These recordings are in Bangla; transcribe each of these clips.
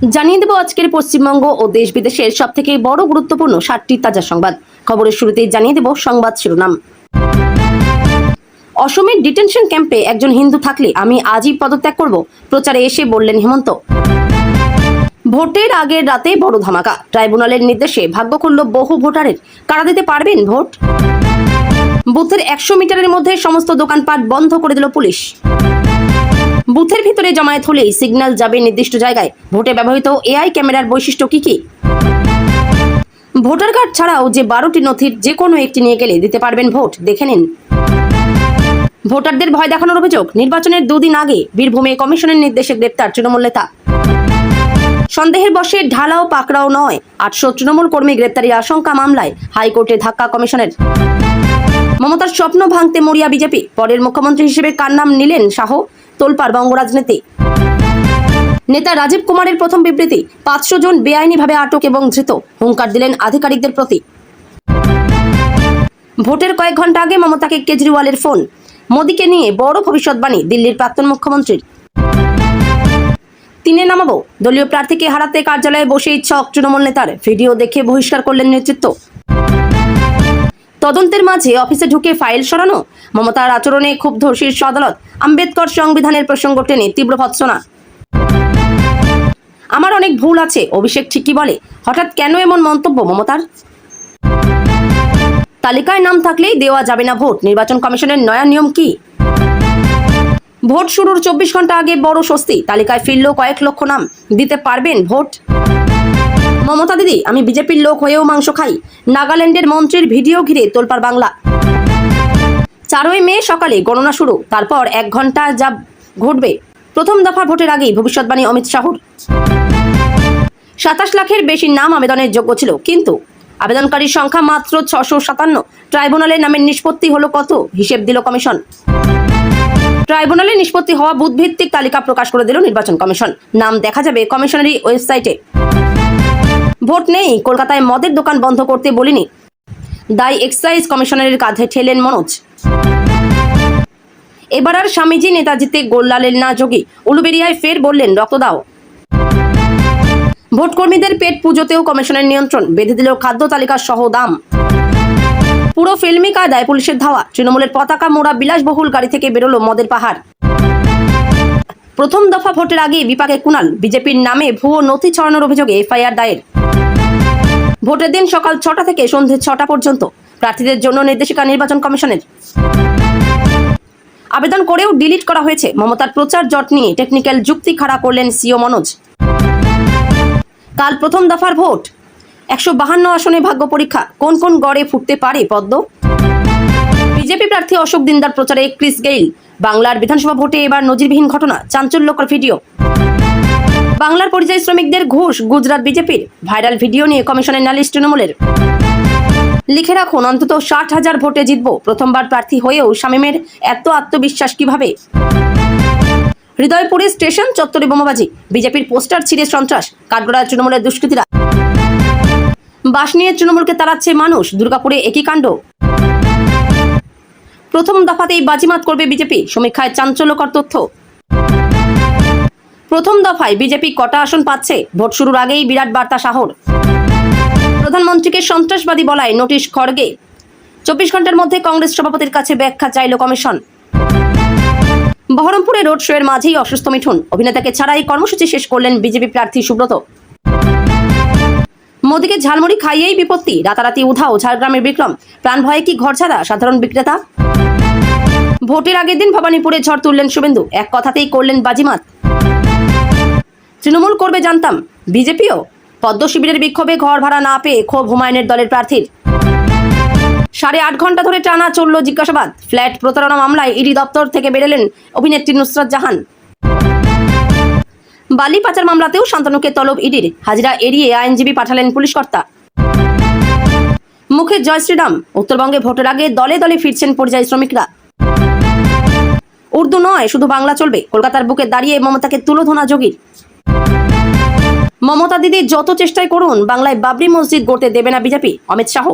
জানিয়ে দেব আজকের পশ্চিমবঙ্গ ও দেশ বিদেশের সবথেকে বড় গুরুত্বপূর্ণ 7টি তাজা সংবাদ। খবরের শুরুতেই জানিয়ে দেব সংবাদ শিরোনাম। অসমের ডিটেনশন ক্যাম্পে একজন হিন্দু থাকলে আমি আজই পদত্যাগ করব, প্রচারে এসে বললেন হেমন্ত। ভোটের আগের রাতে বড় ধামাকা, ট্রাইব্যুনালের নির্দেশে ভাগ্য খুলল বহু ভোটারের। কারা দিতে পারবেন ভোট? বুথের 100 মিটারের মধ্যে সমস্ত দোকানপাট বন্ধ করে দিল পুলিশ। বুথের ভিতরে জমায়েত হলেই সিগন্যাল যাবে নির্দিষ্ট জায়গায়। ভোটে ব্যবহৃত এআই ক্যামেরার বৈশিষ্ট্য কি কি? ভোটার কার্ড ছাড়াও যে 12টি নথির যে কোনো একটি নিয়ে গেলে দিতে পারবেন ভোট, দেখে নিন। ভোটারদের ভয় দেখানোর অভিযোগ, নির্বাচনের 2 দিন আগে বীরভূমে কমিশনের নির্দেশে গ্রেপ্তার তৃণমূল নেতা। সন্দেহের বশে ঢালাও পাকড়াও নয়, 800 তৃণমূল কর্মী গ্রেপ্তারির আশঙ্কা মামলায় হাইকোর্টে ধাক্কা কমিশনের। মমতার স্বপ্ন ভাঙতে মরিয়া বিজেপি, পরের মুখ্যমন্ত্রী হিসেবে কার নাম নিলেন শাহ? তোলপাড় বঙ্গ রাজনীতি। নেতা রাজীব কুমারের প্রথম বিবৃতি, 500 জন বেআইনিভাবে আটক এবং ধৃত, হুঙ্কার দিলেন আধিকারিকদের প্রতি। ভোটের কয়েক ঘন্টা আগে মমতাকে কেজরিওয়ালের ফোন, মোদীকে নিয়ে বড় ভবিষ্যৎবাণী দিল্লির প্রাক্তন মুখ্যমন্ত্রীর। 3-এ নামাবো, দলীয় প্রার্থীকে হারাতে কার্যালয়ে বসেই ছক তৃণমূল নেতার, ভিডিও দেখে বহিষ্কার করলেন নেতৃত্ব। তদন্তের মাঝে অফিসে ঢুকে ফাইল সরানো, মমতার আচরণে ক্ষুব্ধ শীর্ষ আদালত। আম্বেদকর সংবিধানের প্রসঙ্গ টেনে তীব্র ভৎসনা। আমার অনেক ভুল আছে, অভিষেক ঠিকই বলে, হঠাৎ কেন এমন মন্তব্য মমতার? তালিকায় নাম থাকলেই দেওয়া যাবে না ভোট, নির্বাচন কমিশনের নয়া নিয়ম কি? ভোট শুরুর 24 ঘন্টা আগে বড় স্বস্তি, তালিকায় ফিরল কয়েক লক্ষ নাম, দিতে পারবেন ভোট? মমতা দিদি, আমি বিজেপির লোক হয়েও মাংস খাই, নাগাল্যান্ডের মন্ত্রীর ভিডিও ঘিরে তোলপাড় বাংলা। 4ই মে সকালে গণনা শুরু, তারপর 1 ঘন্টা যা ঘটবে। প্রথম দফা ভোটের আগেই ভবিষ্যৎবাণী অমিত শাহর। 27 লাখের বেশি নাম আবেদনের যোগ্য ছিল, কিন্তু আবেদনকারীর সংখ্যা মাত্র 657। ট্রাইব্যুনালের নামের নিষ্পত্তি হলো কত, হিসেব দিল কমিশন। ট্রাইব্যুনালে নিষ্পত্তি হওয়া বুথভিত্তিক তালিকা প্রকাশ করে দিল নির্বাচন কমিশন, নাম দেখা যাবে কমিশনারি ওয়েবসাইটে। ভোট নেই, কলকাতায় মদের দোকান বন্ধ করতে বলিনি, দায় এক্সাইজ কমিশনারের কাঁধে ঠেলেন মনোজ। এবার আর স্বামীজি নেতাজিতে গোল্লালেন না যোগী, উলুবেড়িয়ায় ফের বললেন রক্ত দাও। ভোটকর্মীদের পেট পুজোতেও কমিশনের নিয়ন্ত্রণ, বেঁধে দিল খাদ্য তালিকা সহ দাম। পুরো ফিল্মি কায়দায় পুলিশের ধাওয়া, তৃণমূলের পতাকা মোড়া বিলাসবহুল গাড়ি থেকে বেরোলো মদের পাহাড়। প্রথম দফা ভোটের আগে বিপাকে কুণাল, বিজেপির নামে ভুয়ো নথি ছড়ানোর অভিযোগে এফআইআর দায়ের। ভোটের দিন সকাল 6টা থেকে সন্ধ্যে 6টা পর্যন্ত প্রার্থীদের জন্য নির্দেশিকা নির্বাচন কমিশনের। আবেদন করেও ডিলিট করা হয়েছে। মমতার প্রচার জট নিয়ে টেকনিক্যাল যুক্তি খাড়া করলেন সিও মনোজ। কাল প্রথম দফার ভোট, 152 আসনে ভাগ্য পরীক্ষা, কোন কোন গড়ে ফুটতে পারে পদ্ম? বিজেপি প্রার্থী অশোক দিনদার প্রচারে ক্রিস গেইল। বাংলার বিধানসভা ভোটে এবার নজিরবিহীন ঘটনা, চাঞ্চল্যকর ভিডিও। বাংলার পরিযায়ী শ্রমিকদের ঘুষ গুজরাট বিজেপির, ভাইরাল ভিডিও নিয়ে কমিশনের নালিশ তৃণমূলের। লিখে রাখুন, অন্তত 60,000 ভোটে জিতব, প্রথমবার প্রার্থী হয়েও শামীমের এত আত্মবিশ্বাস কিভাবে? হৃদয়পুরে স্টেশন চত্বরে বোমাবাজি, বিজেপির পোস্টার ছিঁড়ে সন্ত্রাস, কাঠগড়ায় তৃণমূলের দুষ্কৃতীরা। বাস নিয়ে তৃণমূলকে তাড়াচ্ছে মানুষ, দুর্গাপুরে একই কাণ্ড। প্রথম দফাতেই বাজিমাত করবে বিজেপি, সমীক্ষায় চাঞ্চল্যকর তথ্য। প্রথম দফায় বিজেপি কটা আসন পাচ্ছে, ভোট শুরুর আগেই বিরাট বার্তা শাহর। প্রধানমন্ত্রীকে সন্ত্রাসবাদী বলায় নোটিশ খড়গে, 24 ঘন্টার মধ্যে কংগ্রেস সভাপতির কাছে ব্যাখ্যা চাইল কমিশন। বহরমপুরে রোড শো এর মাঝেই অসুস্থ মিঠুন, অভিনেতাকে ছাড়াই কর্মসূচি শেষ করলেন বিজেপি প্রার্থী সুব্রত। মোদীকে ঝালমুড়ি খাইয়েই বিপত্তি, রাতারাতি উধাও ঝাড়গ্রামের বিক্রম, প্রাণ ভয়ে কি ঘর ছাড়া সাধারণ বিক্রেতা? ভোটের আগের দিন ভবানীপুরে ঝড় তুললেন শুভেন্দু, এক কথাতেই করলেন বাজিমাত। তৃণমূল করবে জানতাম, বিজেপিও? পদ্ম শিবিরের বিক্ষোভে ঘর ভাড়া না পেয়ে ক্ষোভ হুমায়ুনের দলের প্রার্থীর। 8.5 ঘন্টা ধরে টানা চলল জিজ্ঞাসাবাদ, ফ্ল্যাট প্রতারণা মামলায় ইডি দপ্তর থেকে বেরোলেন অভিনেত্রী নুসরাত জাহান। বালি পাচার মামলাতেও শান্তনুকে তলব ইডির, হাজিরা এড়িয়ে আইনজীবী পাঠালেন পুলিশ কর্তা। মুখে জয় শ্রীরাম, উত্তরবঙ্গে ভোটের আগে দলে দলে ফিরছেন পরিযায়ী শ্রমিকরা। উর্দু নয়, শুধু বাংলা চলবে, কলকাতার বুকে দাঁড়িয়ে মমতাকে তুলোধনা যোগীর। মমতা দিদি যত চেষ্টাই করুন, বাংলায় বাবরি মসজিদ গড়তে দেবে না বিজেপি, অমিত শাহ।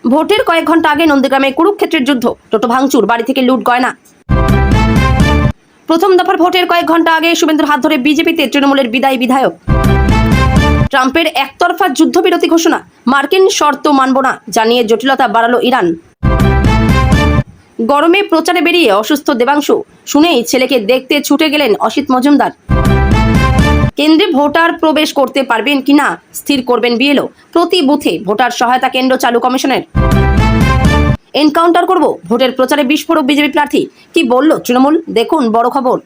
ভোটের কয়েক ঘন্টা আগে নন্দীগ্রামে কুরুক্ষেত্রের যুদ্ধ, টোটো ভাঙচুর, বাড়ি থেকে লুট গয়না। প্রথম দফার ভোটের কয়েক ঘন্টা আগে শুভেন্দুর হাত ধরে বিজেপিতে তৃণমূলের বিদায়ী বিধায়ক। ট্রাম্পের একতরফা যুদ্ধবিরতি ঘোষণা, মার্কিন শর্ত মানব না জানিয়ে জটিলতা বাড়ালো ইরান। গরমে প্রচারে বেরিয়ে অসুস্থ দেবাংশু, শুনেই ছেলেকে দেখতে ছুটে গেলেন অসিত মজুমদার। কেন্দ্রে ভোটার প্রবেশ করতে পারবেন কিনা স্থির করবেন বিএলও, প্রতি বুথে ভোটার সহায়তা কেন্দ্র চালু কমিশনের। এনকাউন্টার করব, ভোটের প্রচারে বিস্ফোরক বিজেপি প্রার্থী, কি বলল তৃণমূল, দেখুন বড় খবর।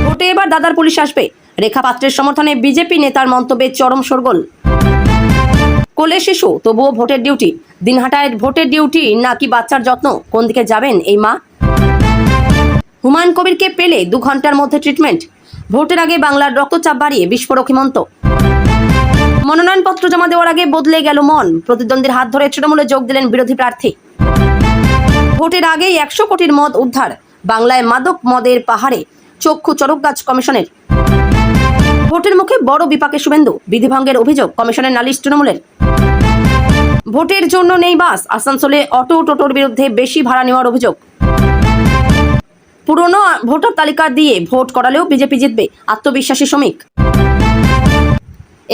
ভোটে এবার দাদার পুলিশ আসবে, রেখা পাত্রের সমর্থনে বিজেপি নেতার মন্তব্যে চরম শোরগোল। কোলে শিশু তবুও ভোটের ডিউটি, দিনহাটায় ভোটের ডিউটি নাকি বাচ্চার যত্ন, কোন দিকে যাবেন এই মা? হুমায়ুন কবিরকে পেলে 2 ঘন্টার মধ্যে ট্রিটমেন্ট, ভোটের আগে বাংলার রক্তচাপ বাড়িয়ে বিস্ফোরক হিমন্ত। মনোনয়নপত্র জমা দেওয়ার আগে বদলে গেল মন, প্রতিদ্বন্দ্বীর হাত ধরে তৃণমূলে যোগ দিলেন বিরোধী প্রার্থী। ভোটের আগেই 100 কোটির মদ উদ্ধার, বাংলায় মাদক মদের পাহাড়ে চক্ষু চড়কগাছ কমিশনের। ভোটের মুখে বড় বিপাকে শুভেন্দু, বিধিভঙ্গের অভিযোগ, কমিশনের নালিশ তৃণমূলের। ভোটের জন্য নেই বাস, আসানসোলে অটো টোটোর বিরুদ্ধে বেশি ভাড়া নেওয়ার অভিযোগ। পুরনো ভোটার তালিকা দিয়ে ভোট করালেও বিজেপি জিতবে, আত্মবিশ্বাসী শ্রমিক।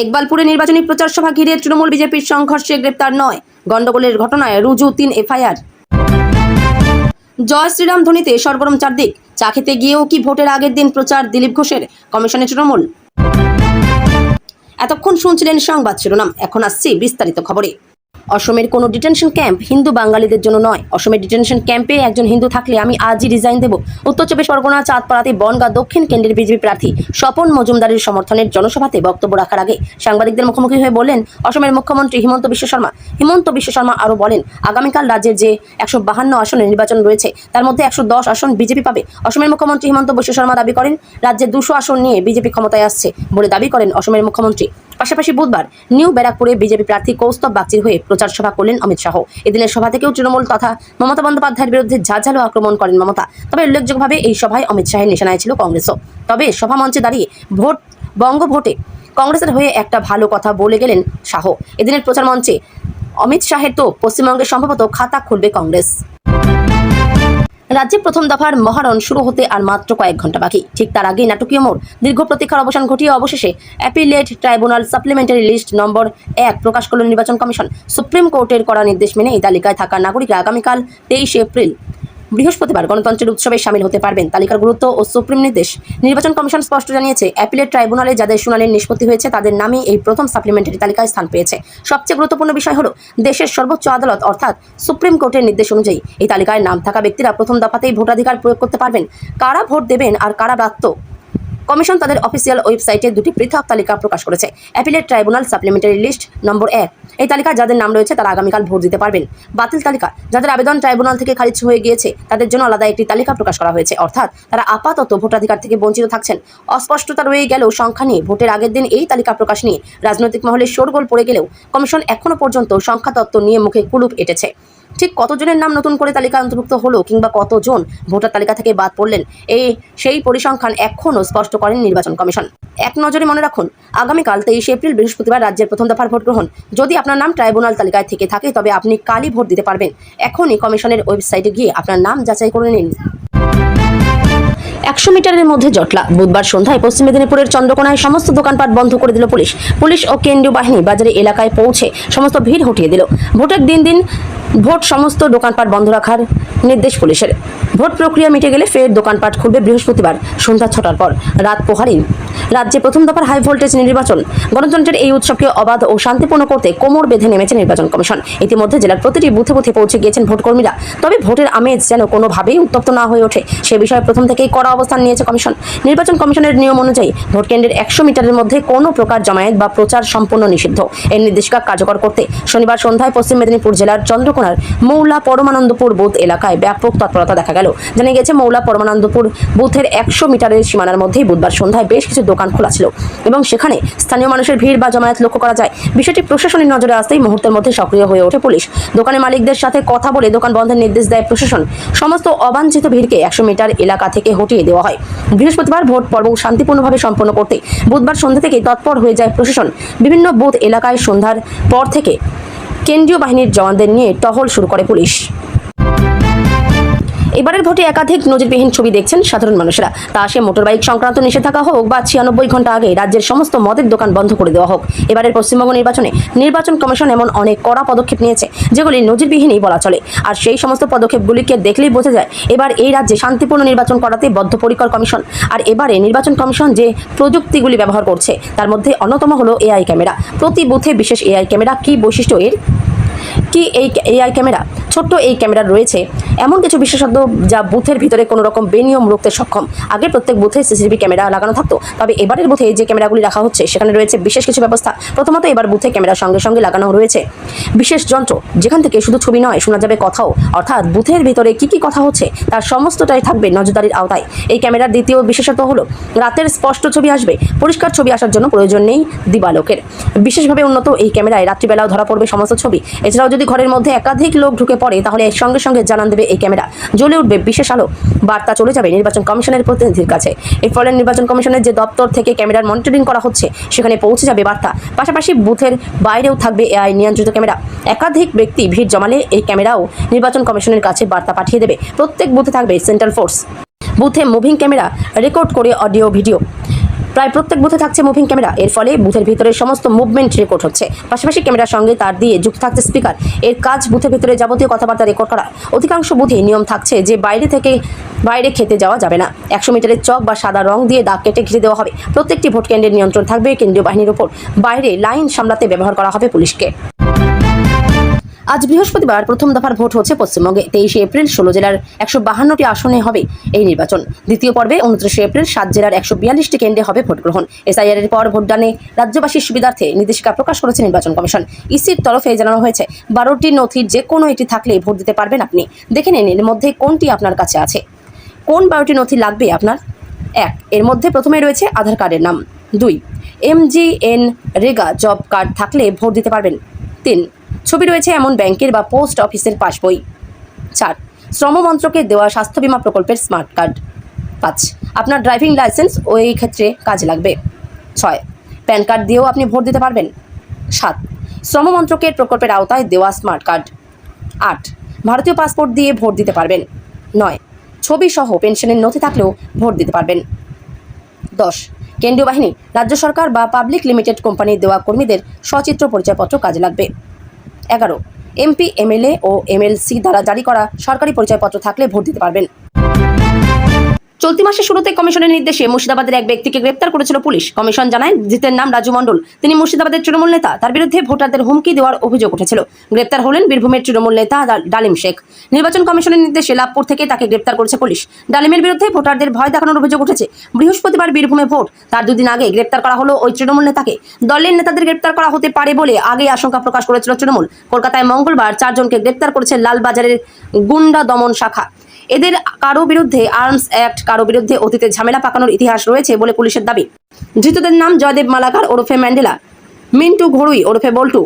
ইকবালপুরে নির্বাচনী প্রচার সভা ঘিরে তৃণমূল বিজেপির সংঘর্ষে গ্রেপ্তার 9, গন্ডগোলের ঘটনায় রুজু 3 এফআইআর। জয় শ্রীরাম ধ্বনিতে সরগরম চারদিক, চা খেতে গিয়েও কি ভোটের আগের দিন প্রচার দিলীপ ঘোষের, কমিশনে তৃণমূল। এতক্ষণ শুনছিলেন সংবাদ শিরোনাম, এখন আসছি বিস্তারিত খবরে। অসমের কোনো ডিটেনশন ক্যাম্প হিন্দু বাঙালিদের জন্য নয়। অসমের ডিটেনশন ক্যাম্পে একজন হিন্দু থাকলে আমি আজই রিজাইন দেব। উত্তর চব্বিশ পরগনা চাঁদপাড়াতে বনগাঁ দক্ষিণ কেন্দ্রের বিজেপি প্রার্থী স্বপন মজুমদারের সমর্থনের জনসভাতে বক্তব্য রাখার আগে সাংবাদিকদের মুখোমুখি হয়ে বললেন অসমের মুখ্যমন্ত্রী হিমন্ত বিশ্ব শর্মা। হিমন্ত বিশ্ব শর্মা আরও বলেন, আগামীকাল রাজ্যের যে 152 আসনের নির্বাচন রয়েছে তার মধ্যে 110 আসন বিজেপি পাবে। অসমের মুখ্যমন্ত্রী হিমন্ত বিশ্ব শর্মা দাবি করেন রাজ্যে 200 আসন নিয়ে বিজেপি ক্ষমতায় আসছে বলে দাবি করেন অসমের মুখ্যমন্ত্রী। পাশাপাশি বুধবার নিউ ব্যারাকপুরে বিজেপি প্রার্থী কৌস্তব বাগচির হয়ে প্রচার সভা করলেন অমিত শাহ। এদিনের সভা থেকেও তৃণমূল তথা মমতা বন্দ্যোপাধ্যায়ের বিরুদ্ধে ঝাঁঝালো আক্রমণ করেন মমতা। তবে উল্লেখযোগ্যভাবে এই সভায় অমিত শাহের নিশানায় ছিল কংগ্রেসও। তবে সভা মঞ্চে দাঁড়িয়ে বঙ্গভোটে কংগ্রেসের হয়ে একটা ভালো কথা বলে গেলেন শাহ। এদিনের প্রচার মঞ্চে অমিত শাহের তো পশ্চিমবঙ্গে সম্ভবত খাতা খুলবে কংগ্রেস। রাজ্যে প্রথম দফার মহারণ শুরু হতে আর মাত্র কয়েক ঘন্টা বাকি। ঠিক তার আগেই নাটকীয় মোড়, দীর্ঘ প্রতীক্ষার অবসান ঘটিয়ে অবশেষে অ্যাপিলেট ট্রাইব্যুনাল সাপ্লিমেন্টারি লিস্ট নম্বর 1 প্রকাশ করল নির্বাচন কমিশন। সুপ্রিম কোর্টের করা নির্দেশ মেনে এই তালিকায় থাকা নাগরিকরা আগামীকাল 23 এপ্রিল বৃহস্পতিবার গণতন্ত্রের উৎসবে সামিল হতে পারবেন। তালিকার গুরুত্ব ও সুপ্রিম নির্দেশ। নির্বাচন কমিশন স্পষ্ট জানিয়েছে, অ্যাপিলেট ট্রাইব্যুনালে যাদের শুনানির নিষ্পত্তি হয়েছে তাদের নামই এই প্রথম সাপ্লিমেন্টারি তালিকায় স্থান পেয়েছে। সবচেয়ে গুরুত্বপূর্ণ বিষয় হলো দেশের সর্বোচ্চ আদালত অর্থাৎ সুপ্রিম কোর্টের নির্দেশ অনুযায়ী এই তালিকায় নাম থাকা ব্যক্তিরা প্রথম দফাতেই ভোটাধিকার প্রয়োগ করতে পারবেন। কারা ভোট দেবেন আর কারা বাধ্য, কমিশন তাদের অফিসিয়াল ওয়েবসাইটে 2টি পৃথক তালিকা প্রকাশ করেছে। অ্যাপিলেট ট্রাইব্যুনাল সাপ্লিমেন্টারি লিস্ট নম্বর 1, এই তালিকায় যাদের নাম রয়েছে তারা আগামীকাল ভোট দিতে পারবেন। বাতিল তালিকা, যাদের আবেদন ট্রাইব্যুনাল থেকে খারিজ হয়ে গিয়েছে তাদের জন্য আলাদা একটি তালিকা প্রকাশ করা হয়েছে, অর্থাৎ তারা আপাতত ভোটাধিকার থেকে বঞ্চিত থাকছেন। অস্পষ্টতা রয়ে গেলেও সংখ্যা নিয়ে ভোটের আগের দিন এই তালিকা প্রকাশ নিয়ে রাজনৈতিক মহলে শোরগোল পড়ে গেলেও কমিশন এখনো পর্যন্ত সংখ্যা তত্ত্ব নিয়ে মুখে কুলুপ এঁটেছে। ঠিক কতজনের নাম নতুন করে তালিকায় অন্তর্ভুক্ত হলো কিংবা কতজন ভোটার তালিকা থেকে বাদ পড়লেন সেই পরিসংখ্যান এখনও স্পষ্ট করেন নির্বাচন কমিশন। এক নজরে মনে রাখুন, আগামীকাল 23 এপ্রিল বৃহস্পতিবার রাজ্যের প্রথম দফার ভোট গ্রহণ। যদি আপনার নাম ট্রাইব্যুনাল তালিকায় থেকে থাকে তবে আপনি কালই ভোট দিতে পারবেন। এখনই কমিশনের ওয়েবসাইটে গিয়ে আপনার নাম যাচাই করে নিন। 100 মিটারের মধ্যে জটলা, বুধবার সন্ধ্যায় পশ্চিম মেদিনীপুরের চন্দ্রকোনায় সমস্ত দোকানপাট বন্ধ করে দিল পুলিশ ও কেন্দ্রীয় বাহিনী বাজারে এলাকায় পৌঁছে সমস্ত ভিড় হটিয়ে দিল। ভোটের দিন ভোট সমস্ত দোকানপাট বন্ধ রাখার নির্দেশ পুলিশের। ভোট প্রক্রিয়া মিটে গেলে ফের দোকানপাট খুলবে বৃহস্পতিবার সন্ধ্যা 6টার পর। রাত পোহারিন রাজ্যে প্রথম দফার হাই ভোল্টেজ নির্বাচন। গণতন্ত্রের এই উৎসবকে অবাধ ও শান্তিপূর্ণ করতে কোমর বেঁধে নেমেছে নির্বাচন কমিশন। ইতিমধ্যে জেলার প্রতিটি বুথে বুথে পৌঁছে গিয়েছেন ভোটকর্মীরা। তবে ভোটের আমেজ যেন কোনোভাবেই উত্তপ্ত না হয়ে ওঠে সে বিষয়ে প্রথম থেকেই কড়া অবস্থান নিয়েছে কমিশন। নির্বাচন কমিশনের নিয়ম অনুযায়ী ভোট কেন্দ্রের 100 মিটারের মধ্যে কোনো প্রকার জমায়েত বা প্রচার সম্পূর্ণ নিষিদ্ধ। এই নির্দেশিকা কার্যকর করতে শনিবার সন্ধ্যায় পশ্চিম মেদিনীপুর জেলার চন্দ্রকোনার মৌলা পরমানন্দপুর বুথ এলাকায় ব্যাপক তৎপরতা দেখা গেল। জানা গেছে, মৌলা পরমানন্দপুর বুথের 100 মিটারের সীমানার মধ্যেই বুধবার সন্ধ্যায় বেশ কিছু দোকান খোলা ছিল এবং সেখানে স্থানীয় মানুষের ভিড় বা জমায়েত লক্ষ্য করা যায়। বিষয়টি প্রশাসনের নজরে আসতেই মুহূর্তের মধ্যে সক্রিয় হয়ে ওঠে পুলিশ। দোকানের মালিকদের সাথে কথা বলে দোকান বন্ধের নির্দেশ দেয় প্রশাসন। সমস্ত অবাঞ্ছিত ভিড়কে 100 মিটার এলাকা থেকে হটিয়ে দেওয়া হয়। বৃহস্পতিবার ভোট পর্ব শান্তিপূর্ণভাবে সম্পন্ন করতে বুধবার সন্ধ্যা থেকেই তৎপর হয়ে যায় প্রশাসন। বিভিন্ন বুথ এলাকায় সন্ধ্যার পর থেকে কেন্দ্রীয় বাহিনীর জওয়ানদের নিয়ে টহল শুরু করে পুলিশ। এবারের ভোটে একাধিক নজিরবিহীন ছবি দেখছেন সাধারণ মানুষেরা। তা সে মোটরবাইক সংক্রান্ত নিষেধাজ্ঞা হোক বা 96 ঘন্টা আগে রাজ্যের সমস্ত মদের দোকান বন্ধ করে দেওয়া হোক, এবারের পশ্চিমবঙ্গ নির্বাচনে নির্বাচন কমিশন এমন অনেক কড়া পদক্ষেপ নিয়েছে যেগুলি নজিরবিহীনই বলা চলে। আর সেই সমস্ত পদক্ষেপগুলিকে দেখলেই বোঝা যায় এবার এই রাজ্যে শান্তিপূর্ণ নির্বাচন করাতে বদ্ধপরিকর কমিশন। আর এবারে নির্বাচন কমিশন যে প্রযুক্তিগুলি ব্যবহার করছে তার মধ্যে অন্যতম হলো এআই ক্যামেরা। প্রতি বুথে বিশেষ এআই ক্যামেরা। কি বৈশিষ্ট্য এর? কি এই এআই ক্যামেরা? ছোট্ট এই ক্যামেরা রয়েছে এমন কিছু বিশেষত্ব যা বুথের ভিতরে কোনো রকম বেনিয়ম রুখতে সক্ষম। আগে প্রত্যেক বুথে সিসিটিভি ক্যামেরা লাগানো থাকতো, তবে এবারের বুথে যে ক্যামেরাগুলি রাখা হচ্ছে সেখানে রয়েছে বিশেষ কিছু ব্যবস্থা। প্রথমত, এবার বুথে ক্যামেরার সঙ্গে সঙ্গে লাগানো রয়েছে বিশেষ যন্ত্র, যেখান থেকে শুধু ছবি নয় শোনা যাবে কথাও। অর্থাৎ বুথের ভিতরে কি কি কথা হচ্ছে তার সমস্তটাই থাকবে নজরদারির আওতায়। এই ক্যামেরার দ্বিতীয় বিশেষত্ব হলো রাতের স্পষ্ট ছবি আসবে। পরিষ্কার ছবি আসার জন্য প্রয়োজন নেই দিবালোকের। বিশেষভাবে উন্নত এই ক্যামেরায় রাত্রিবেলাও ধরা পড়বে সমস্ত ছবি। এছাড়াও যদি ঘরের মধ্যে একাধিক লোক ঢুকে পড়ে তাহলে এর সঙ্গে সঙ্গে জানান দেবে এই ক্যামেরা। জ্বলে উঠবে বিশেষ আলো। বার্তা চলে যাবে নির্বাচন কমিশনের প্রতিনিধির কাছে। এর ফলে নির্বাচন কমিশনের যে দপ্তর থেকে ক্যামেরার মনিটরিং করা হচ্ছে সেখানে পৌঁছে যাবে বার্তা। পাশাপাশি বুথের বাইরেও থাকবে এআই নিয়ন্ত্রিত ক্যামেরা। একাধিক ব্যক্তি ভিড় জমালে এই ক্যামেরাও নির্বাচন কমিশনের কাছে বার্তা পাঠিয়ে দেবে। প্রত্যেক বুথে থাকবে সেন্ট্রাল ফোর্স। বুথে মুভিং ক্যামেরা রেকর্ড করে অডিও ভিডিও। প্রায় প্রত্যেক বুথে থাকছে মুভিং ক্যামেরা। এর ফলে বুথের ভিতরে সমস্ত মুভমেন্ট রেকর্ড হচ্ছে। পাশাপাশি ক্যামেরার সঙ্গে তার দিয়ে যুক্ত থাকছে স্পিকার। এর কাজ বুথের ভিতরে যাবতীয় কথাবার্তা রেকর্ড করা। অধিকাংশ বুথে নিয়ম থাকছে যে বাইরে খেতে যাওয়া যাবে না। 100 মিটারের চক বা সাদা রং দিয়ে দাগ কেটে ঘিরে দেওয়া হবে। প্রত্যেকটি ভোট কেন্দ্রের নিয়ন্ত্রণ থাকবে কেন্দ্রীয় বাহিনীর উপর। বাইরে লাইন সামলাতে ব্যবহার করা হবে পুলিশকে। আজ বৃহস্পতিবার প্রথম দফার ভোট হচ্ছে পশ্চিমবঙ্গে। 23 এপ্রিল 16 জেলার 152টি আসনে হবে এই নির্বাচন। দ্বিতীয় পর্বে 29 এপ্রিল 7 জেলার 142টি কেন্দ্রে হবে ভোট গ্রহণ। এসআইআর এর পর ভোটদানে রাজ্যবাসীর সুবিধার্থে নির্দেশিকা প্রকাশ করেছে নির্বাচন কমিশন। ইসির তরফে জানানো হয়েছে 12টি নথির যে কোনো একটি থাকলে ভোট দিতে পারবেন আপনি। দেখে নিন এর মধ্যে কোনটি আপনার কাছে আছে। কোন 12টি নথি লাগবে আপনার? 1, এর মধ্যে প্রথমে রয়েছে আধার কার্ডের নাম। 2, MGN রেগা জব কার্ড থাকলে ভোট দিতে পারবেন। 3, ছবি রয়েছে এমন ব্যাংকের বা পোস্ট অফিসের পাসবই। 4, শ্রম মন্ত্রকের দেওয়া স্বাস্থ্য বীমা প্রকল্পের স্মার্ট কার্ড। 5, আপনার ড্রাইভিং লাইসেন্স ওই ক্ষেত্রে কাজে লাগবে। 6, প্যান কার্ড দিয়েও আপনি ভোট দিতে পারবেন। 7, শ্রম মন্ত্রকের প্রকল্পের আওতায় দেওয়া স্মার্ট কার্ড। 8, ভারতীয় পাসপোর্ট দিয়ে ভোট দিতে পারবেন। 9, ছবি সহ পেনশনের নথি থাকলেও ভোট দিতে পারবেন। 10, কেন্দ্রীয় বাহিনী, রাজ্য সরকার বা পাবলিক লিমিটেড কোম্পানির দেওয়া কর্মীদের সচিত্র পরিচয়পত্র কাজে লাগবে। 11, এমপি, এমএলএ ও এমএলসি দ্বারা জারি করা সরকারি পরিচয়পত্র থাকলে ভোট দিতে পারবেন। চলতি মাসের শুরুতে কমিশনের নির্দেশে মুর্শিদাবাদের এক ব্যক্তিকে গ্রেপ্তার করেছিল পুলিশ। কমিশন জানায় ধৃতের নাম রাজু মণ্ডল। তিনি মুর্শিদাবাদের তৃণমূল নেতা। তার বিরুদ্ধে ভোটারদের হুমকি দেওয়ার অভিযোগ উঠেছিল। গ্রেপ্তার হলেন বীরভূমের তৃণমূল নেতা ডালিম শেখ। নির্বাচন কমিশনের নির্দেশে লাভপুর থেকে তাকে গ্রেপ্তার করেছে পুলিশ। ডালিমের বিরুদ্ধে ভোটারদের ভয় দেখানোর অভিযোগ উঠেছে। বৃহস্পতিবার বীরভূমে ভোট, তার 2 দিন আগে গ্রেপ্তার করা হলো ওই তৃণমূল নেতাকে। দলের নেতাদের গ্রেপ্তার করা হতে পারে বলে আগে আশঙ্কা প্রকাশ করেছিল তৃণমূল। কলকাতায় মঙ্গলবার 4 জনকে গ্রেপ্তার করেছে লালবাজারের গুন্ডা দমন শাখা। এদের কারো বিরুদ্ধে আর্মস অ্যাক্ট, কারো বিরুদ্ধে অতীতে ঝামেলা পাকানোর ইতিহাস রয়েছে বলে পুলিশের দাবি। ধৃতদের নাম জয়দেব মালাকার ওরফে ম্যান্ডেলা, মিন্টু ঘড়ুই ওরফে বল্টু,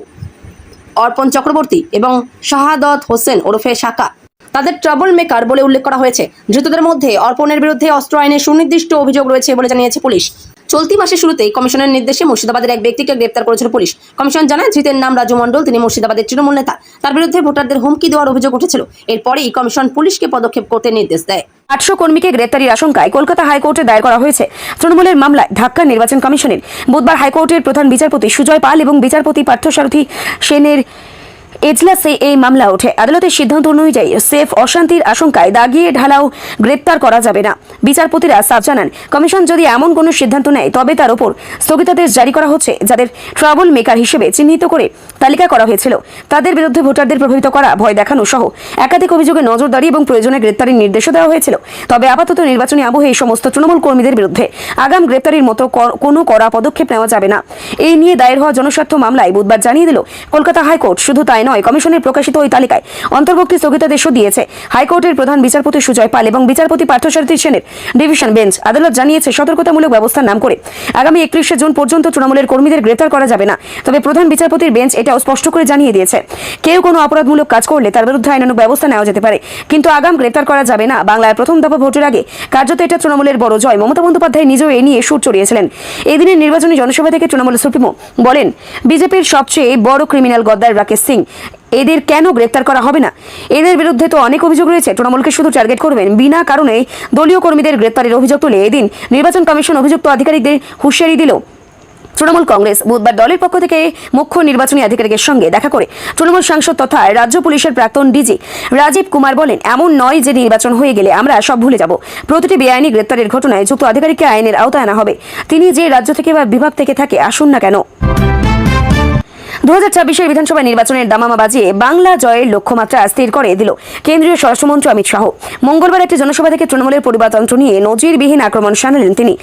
অর্পণ চক্রবর্তী এবং শাহাদত হোসেন ওরফে শাকা। তাদের ট্রাবল মেকার বলে উল্লেখ করা হয়েছে। ধৃতদের মধ্যে অর্পণের বিরুদ্ধে অস্ত্র আইনে সুনির্দিষ্ট অভিযোগ রয়েছে বলে জানিয়েছে পুলিশ। চলতি মাসের শুরুতেই কমিশনের নির্দেশে মুর্শিদাবাদের এক ব্যক্তিকে গ্রেপ্তার করেছিল পুলিশ। কমিশন জানায় ধৃতের নাম রাজু মণ্ডল। তিনি মুর্শিদাবাদের তৃণমূল নেতা। তার বিরুদ্ধে ভোটারদের হুমকি দেওয়ার অভিযোগ উঠেছিল। এরপরেই কমিশন পুলিশকে পদক্ষেপ করতে নির্দেশ দেয়। 800 কর্মীকে গ্রেপ্তারির আশঙ্কায় কলকাতা হাইকোর্টে দায়ের করা হয়েছে তৃণমূলের মামলায় ঢাকা নির্বাচন কমিশনের। বুধবার হাইকোর্টের প্রধান বিচারপতি সুজয় পাল এবং বিচারপতি পার্থসারথী সেনের এজলাসে এই মামলা ওঠে। আদালতের সিদ্ধান্ত অনুযায়ী সেফ অশান্তির আশঙ্কায় দাগিয়ে ঢালাও গ্রেপ্তার করা যাবে না। বিচারপতিরা সাফ জানান, কমিশন যদি এমন কোনো সিদ্ধান্ত নেয় তবে তার উপর স্থগিতাদেশ জারি করা হচ্ছে। যাদের ট্রাবল মেকার হিসেবে চিহ্নিত করে তালিকা করা হয়েছিল তাদের বিরুদ্ধে ভোটারদের প্রভাবিত করা, ভয় দেখানো সহ একাধিক অভিযোগে নজরদারি এবং প্রয়োজনে গ্রেপ্তারির নির্দেশও দেওয়া হয়েছিল। তবে আপাতত নির্বাচনী আবহে এই সমস্ত তৃণমূল কর্মীদের বিরুদ্ধে আগাম গ্রেপ্তারির মতো কোনো কড়া পদক্ষেপ নেওয়া যাবে না। এই নিয়ে দায়ের হওয়া জনস্বার্থ মামলায় বুধবার জানিয়ে দিল কলকাতা হাইকোর্ট। শুধু তাই নয়, কমিশনের প্রকাশিত ওই তালিকায় অন্তর্ভুক্তি স্থগিতাদেশও দিয়েছে হাইকোর্টের প্রধান বিচারপতি সুজয় পাল এবং বিচারপতি পার্থসারথী সেনের ডিভিশন বেঞ্চ। আদালত জানিয়েছে সতর্কতামূলক ব্যবস্থার নাম করে আগামী 31 জুন পর্যন্ত তৃণমূলের কর্মীদের গ্রেপ্তার করা যাবে না। তবে প্রধান বিচারপতির বেঞ্চ এটাও স্পষ্ট করে জানিয়ে দিয়েছে, কেউ কোনো অপরাধমূলক কাজ করলে তার বিরুদ্ধে আইনানুগ ব্যবস্থা নেওয়া যেতে পারে, কিন্তু আগাম গ্রেপ্তার করা যাবে না। বাংলার প্রথম দফা ভোটের আগে কার্যত এটা তৃণমূলের বড় জয়। মমতা বন্দ্যোপাধ্যায় নিজেও এ নিয়ে সুর চড়িয়েছিলেন। এই দিনের নির্বাচনী জনসভা থেকে তৃণমূল সুপ্রিমো বলেন, বিজেপির সবচেয়ে বড় ক্রিমিনাল গদ্দার রাকেশ সিং এদের কেন গ্রেপ্তার করা হবে না? এদের বিরুদ্ধে তো অনেক অভিযোগ রয়েছে। তৃণমূলকে শুধু টার্গেট করবেন বিনা কারণে দলীয় কর্মীদের গ্রেপ্তারের অভিযোগ তুলে এদিন নির্বাচন কমিশন অভিযুক্ত আধিকারিকদের হুঁশিয়ারি দিল। তৃণমূল কংগ্রেস বুধবার দলের পক্ষ থেকে মুখ্য নির্বাচনী আধিকারিকের সঙ্গে দেখা করে তৃণমূল সাংসদ তথা রাজ্য পুলিশের প্রাক্তন ডিজি রাজীব কুমার বলেন, এমন নয় যে নির্বাচন হয়ে গেলে আমরা সব ভুলে যাব। প্রতিটি বেআইনি গ্রেপ্তারের ঘটনায় যুক্ত আধিকারিককে আইনের আওতায় আনা হবে। তিনি যে রাজ্য থেকে বা বিভাগ থেকে থাকে আসুন না কেন। 2026 বিধানসভা নির্বাচনের দামামা বাজিয়ে বাংলা জয়ের লক্ষ্যমাত্রা স্থির করে দিল কেন্দ্রীয় স্বরাষ্ট্রমন্ত্রী অমিত শাহ। মঙ্গলবার একটি জনসভা থেকে তৃণমূলের পরিবারতন্ত্র নিয়ে নজিরবিহীন আক্রমণ শানালেন তিনি।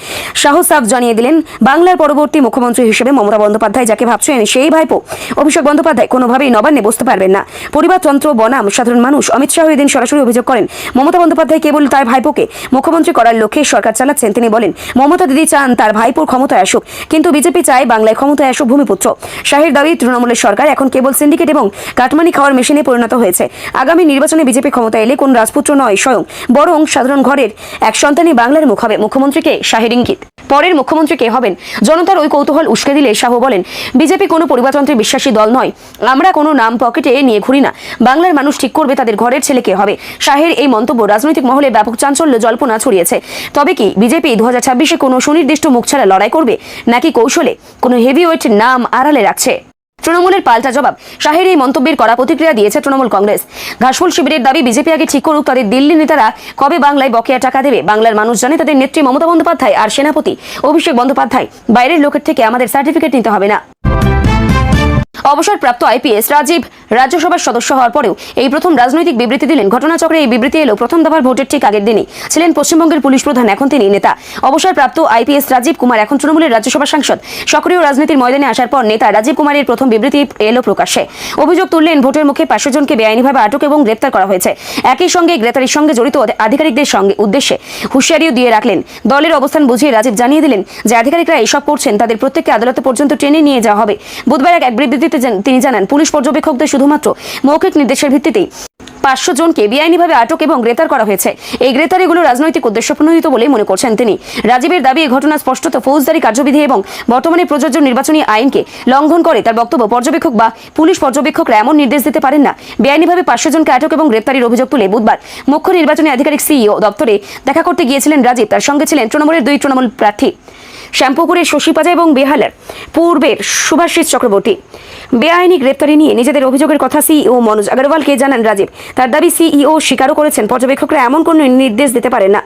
শাহ সাফ জানিয়ে দিলেন, বাংলার পরবর্তী মুখ্যমন্ত্রী হিসেবে মমতা বন্দ্যোপাধ্যায় যাকে ভাবছেন সেই ভাইপো অভিষেক বন্দ্যোপাধ্যায় কোনোভাবেই নবান্নে বসতে পারবেন না। পরিবারতন্ত্র বনাম সাধারণ মানুষ অমিত শাহ এদিন সরাসরি অভিযোগ করেন, মমতা বন্দ্যোপাধ্যায় কেবল তার ভাইপোকে মুখ্যমন্ত্রী করার লক্ষ্যে সরকার চালাচ্ছেন। তিনি বলেন, মমতা দিদি চান তার ভাইপোর ক্ষমতায় আসুক, কিন্তু বিজেপি চায় বাংলায় ক্ষমতায় আসুক ভূমিপুত্র। শাহের দাবি, তৃণমূলের সরকার এখন কেবল সিন্ডিকেট এবং কাটমানি খাওয়ার মেশিনে পরিণত হয়েছে। আগামী নির্বাচনে বিজেপি ক্ষমতায় এলে কোন রাজপুত্র নয় স্বয়ং, বরং সাধারণ ঘরের এক সন্তানই বাংলার মুখ হবে। মুখ্যমন্ত্রীকে শাহের ইঙ্গিত। পরের মুখ্যমন্ত্রী কে হবেন জনতার ওই কৌতূহল উস্কে দিলে শাহ বলেন, বিজেপি কোনো পরিবারতন্ত্রে বিশ্বাসী দল নয়। আমরা কোনো নাম পকেটে নিয়ে ঘুরি না। বাংলার মানুষ ঠিক করবে তাদের ঘরের ছেলে কে হবে। শাহের এই মন্তব্য রাজনৈতিক মহলে ব্যাপক চাঞ্চল্য জল্পনা ছড়িয়েছে। তবে কি বিজেপি 2026-এ কোনো সুনির্দিষ্ট মুখ ছাড়া লড়াই করবে, নাকি কৌশলে কোনো হেভিওয়েট নাম আড়ালে রাখছে? তৃণমূলের পাল্টা জবাব। শাহের এই মন্তব্যের কড়া প্রতিক্রিয়া দিয়েছে তৃণমূল কংগ্রেস। ঘাসফুল শিবিরের দাবি, বিজেপি আগে ঠিক করুক তাদের দিল্লি নেতারা কবে বাংলায় বকেয়া টাকা দেবে। বাংলার মানুষ জানে তাদের নেত্রী মমতা বন্দ্যোপাধ্যায় আর সেনাপতি অভিষেক বন্দ্যোপাধ্যায়। বাইরের লোকের থেকে আমাদের সার্টিফিকেট নিতে হবে না। অবসরপ্রাপ্ত আইপিএস রাজীব রাজ্যসভার সদস্য হওয়ার পরেও এই প্রথম রাজনৈতিক বিবৃতি দিলেন। ঘটনাচক্রে এই বিবৃতি এলো প্রথম দফার ভোটের ঠিক আগের দিনই। ছিলেন পশ্চিমবঙ্গের পুলিশ প্রধান, এখন তিনি নেতা। অবসরপ্রাপ্ত আইপিএস রাজীব কুমার এখন তৃণমূলের রাজ্যসভা সাংসদ। সক্রিয় রাজনীতির ময়দানে আসার পর নেতা রাজীব কুমারের প্রথম বিবৃতি এলো প্রকাশ্যে। অভিযোগ তুললেন, ভোটের মুখে 500 জনকে বেআইনিভাবে আটক এবং গ্রেপ্তার করা হয়েছে। একই সঙ্গে গ্রেপ্তারের সঙ্গে জড়িত আধিকারিকদের সঙ্গে উদ্দেশ্যে হুঁশিয়ারিও দিয়ে রাখলেন। দলের অবস্থান বুঝিয়ে রাজীব জানিয়ে দিলেন যে আধিকারিকরা এসব করছেন তাদের প্রত্যেককে আদালতে পর্যন্ত টেনে নিয়ে যাওয়া হবে। বুধবার এক বিবৃতিতে তিনি জানান, পুলিশ পর্যবেক্ষকদের শুধুমাত্র মৌখিক নির্দেশের ভিত্তিতেই 500 জনকে বেআইনিভাবে আটক এবং গ্রেপ্তার করা হয়েছে। এই গ্রেপ্তারিগুলো রাজনৈতিক উদ্দেশ্য প্রণোদিত বলেই মনে করছেন তিনি। রাজীবের দাবি, এই ঘটনা স্পষ্টত ফৌজদারি কার্যবিধি এবং বর্তমানে প্রযোজ্য নির্বাচনী আইনকে লঙ্ঘন করে। তার বক্তব্য, পর্যবেক্ষক বা পুলিশ পর্যবেক্ষকরা এমন নির্দেশ দিতে পারেন না। বেআইনিভাবে 500 জনকে আটক এবং গ্রেপ্তারির অভিযোগ তুলে বুধবার মুখ্য নির্বাচনী আধিকারিক সিইও দপ্তরে দেখা করতে গিয়েছিলেন রাজীব। তার সঙ্গে ছিলেন তৃণমূলের 2 তৃণমূল প্রার্থী, শ্যামপুকুরের শশী পাজা এবং বেহালার পূর্বের সুভাষিস চক্রবর্তী। বেআইনি গ্রেপ্তারি নিয়ে নিজেদের অভিযোগের কথা সিইও মনোজ আগরওয়ালকে জানান রাজীব। তার দাবি, সিইও স্বীকারও করেছেন পর্যবেক্ষকরা এমন কোনো নির্দেশ দিতে পারেন না।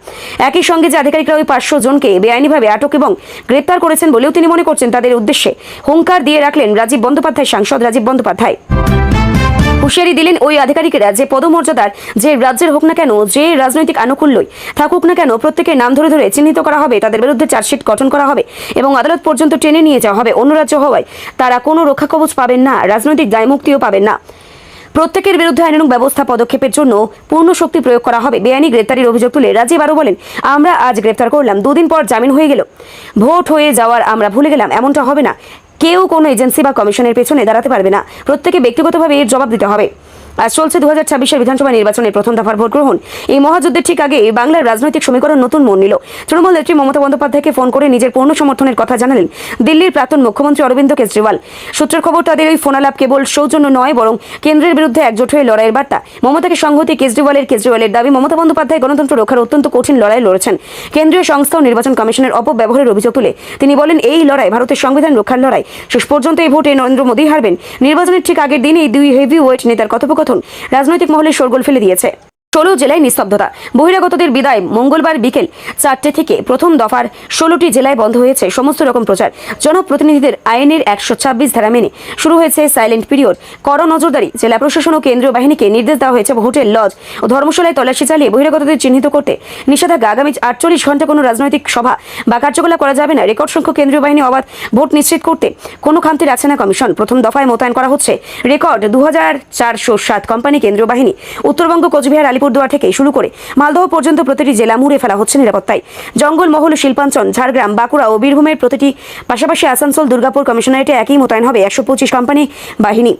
একই সঙ্গে যে আধিকারিকরা ওই 500 জনকে বেআইনিভাবে আটক এবং গ্রেপ্তার করেছেন বলেও তিনি মনে করছেন, তাদের উদ্দেশ্যে হুঙ্কার দিয়ে রাখলেন রাজীব বন্দ্যোপাধ্যায়, সাংসদ রাজীব বন্দ্যোপাধ্যায়। হুঁশিয়ারি দিলেন ওই আধিকারিকেরা যে পদমর্যাদার যে রাজ্যের হোক না কেন, যে রাজনৈতিক আনুকূল্যই থাকুক না কেন, প্রত্যেকের নাম ধরে ধরে চিহ্নিত করা হবে, তাদের বিরুদ্ধে চার্জশিট গঠন করা হবে এবং আদালত পর্যন্ত টেনে নিয়ে যাওয়া হবে। অন্য রাজ্য হওয়ায় তারা কোনো রক্ষা কবচ পাবেন না, রাজনৈতিক দায়মুক্তিও পাবেন না। প্রত্যেকের বিরুদ্ধে আইনানুগ ব্যবস্থা পদক্ষেপের জন্য পূর্ণ শক্তি প্রয়োগ করা হবে। বেআইনি গ্রেপ্তারির অভিযোগ তুলে রাজীব আরও বলেন, আমরা আজ গ্রেপ্তার করলাম, 2 দিন পর জামিন হয়ে গেল, ভোট হয়ে যাওয়ার আমরা ভুলে গেলাম, এমনটা হবে না। কেউ কোনো এজেন্সি বা কমিশনের পেছনে দাঁড়াতে পারবে না। প্রত্যেকে ব্যক্তিগতভাবে এর জবাব দিতে হবে। আজ চলছে 2026-এর বিধানসভা নির্বাচনের প্রথম দফার ভোট গ্রহণ। এই মহাযুদ্ধের ঠিক আগে বাংলার রাজনৈতিক সমীকরণ নতুন মোড় নিল। তৃণমূল নেত্রী মমতা বন্দ্যোপাধ্যায়কে ফোন করে নিজের পূর্ণ সমর্থনের কথা জানালেন দিল্লির প্রাক্তন মুখ্যমন্ত্রী অরবিন্দ কেজরিওয়াল। সূত্রের খবর, তাদের ওই ফোনালাপ কেবল সৌজন্য নয়, বরং কেন্দ্রের বিরুদ্ধে একজোট হয়ে লড়াইয়ের বার্তা। মমতাকে সংহতি কেজরিওয়ালের দাবি, মমতা বন্দ্যোপাধ্যায় গণতন্ত্র রক্ষার অত্যন্ত কঠিন লড়াই লড়েছেন। কেন্দ্রীয় সংস্থা ও নির্বাচন কমিশনের অপব্যবহারের অভিযোগ তুলে তিনি বলেন, এই লড়াই ভারতের সংবিধান রক্ষার লড়াই। শেষ পর্যন্ত এই ভোটে নরেন্দ্র মোদী হারবেন। নির্বাচনের ঠিক আগের দিন এই 2 হেভিওয়েট নেতার কথোপকথন রাজনৈতিক মহলে শোরগোল ফেলে দিয়েছে। 16 জেলায় নিস্তব্ধতা। বহিরাগতদের বিদায়। মঙ্গলবার বিকেল 4টে থেকে প্রথম দফার 16টি জেলায় বন্ধ হয়েছে সমস্ত রকম প্রচার। জনপ্রতিনিধিদের আইনের 126 ধারা মেনে শুরু হয়েছে সাইলেন্ট পিরিয়ড। কড়া নজরদারি। জেলা প্রশাসন ও কেন্দ্রীয় বাহিনীকে নির্দেশ দেওয়া হয়েছে হোটেল, লজ ও ধর্মশালায় তল্লাশি চালিয়ে বহিরাগতদের চিহ্নিত করতে। নিষেধাজ্ঞা। আগামী 48 ঘন্টা কোনো রাজনৈতিক সভা বা কার্যকলাপ করা যাবে না। রেকর্ড সংখ্যক কেন্দ্রীয় বাহিনী অবাধ ভোট নিশ্চিত করতে কোনো খামতি রাখছে না কমিশন। প্রথম দফায় মোতায়েন করা হচ্ছে রেকর্ড 2407 কোম্পানি কেন্দ্রীয় বাহিনী। উত্তরবঙ্গ, কোচবিহার, আলিপুরদুয়ার থেকে শুরু করে মালদহ পর্যন্ত প্রতিটি জেলা মুড়ে ফেলা হচ্ছে নিরাপত্তায়। জঙ্গলমহল, শিল্পাঞ্চল, ঝাড়গ্রাম, বাঁকুড়া ও বীরভূমের প্রতিটি, পাশাপাশি আসানসোল, দুর্গাপুর কমিশনারেটে একই মোতায়েন হবে 125 কোম্পানি বাহিনী।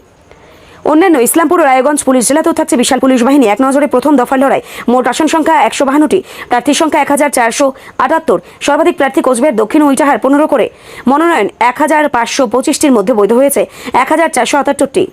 অন্যান্য ইসলামপুর ও রায়গঞ্জ পুলিশ জেলাতেও থাকছে বিশাল পুলিশ বাহিনী। এক নজরে প্রথম দফার লড়াই। মোট আসন সংখ্যা 152টি, প্রার্থীর সংখ্যা 1478। সর্বাধিক প্রার্থী কোচবিহার, দক্ষিণ ও ইটাহার 15 করে। মনোনয়ন 1525টির মধ্যে বৈধ হয়েছে 1478টি।